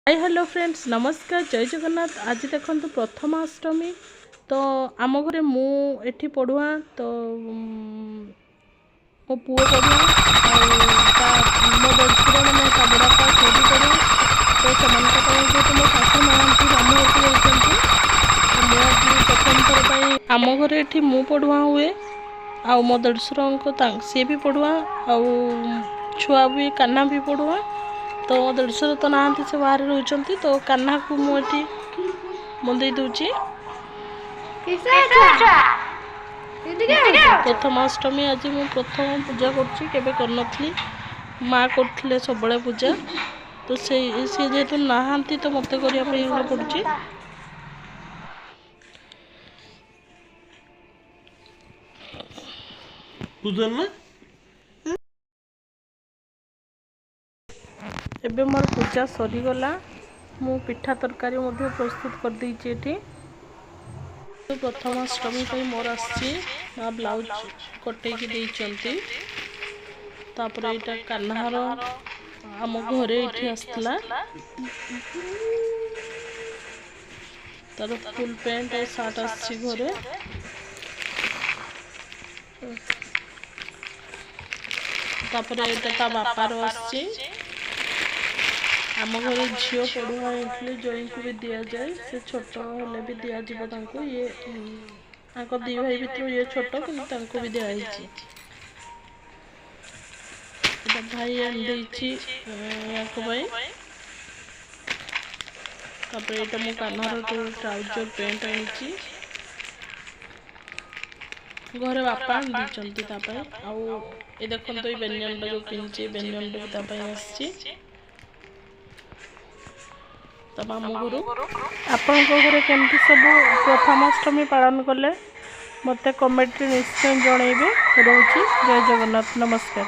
Hi hello friends नमस्कार जय जगन्नाथ। आज देखो प्रथमाष्टमी तो आम घरे मुझे पढ़ुआ तो मो पुओ पढ़ुआ मो देशर मैंने बड़ापा सभी पढ़ुआ तो से जेहतु मो शाशु नहांती मामू घर मुझे प्रथम थर आम घरे ये मु पढ़ुआ हुए आ मो देशर सी भी पढ़ुआ आ छुआ भी कान्हा भी पढ़ुआ तो देशर तो नहांती से बाहर रोचंती तो कान्हा को मुझे मुंदे दूची। प्रथमाष्टमी आज मु प्रथम पूजा करी माँ करते सब पूजा तो सी जेहेतु नहांती तो मत करने पड़ुची। एबे मोर पूजा सरीगला मु पिठा तरकारी प्रस्तुत कर देछि एठी। तो प्रथमाष्टमी पे मोर आसी माँ ब्लाउज कटे की देइचंती तापर एटा कान्हार आम घरे एठी आसला तार फुल पैंट और शर्ट आसी घरे तापर एटा ता बापार आसी आम घर झील पढ़ुआ होते जई को भी दि जाए से छोट हेल्ले भी दि जा ये दी भाई भर ये छोट कि भी दिखाई भाई यहाँ मो कान्हार ट्राउजर पैंट आनी घरे बापा दीचंती आउ ये देखो तो बेनियन जो पिंचे बेनियन भी आसी तब आम घर आपण घरे केमती सब प्रथमाष्टमी पालन कले मते कमेंट निश्चय जनइबे। रोची जय जगन्नाथ नमस्कार।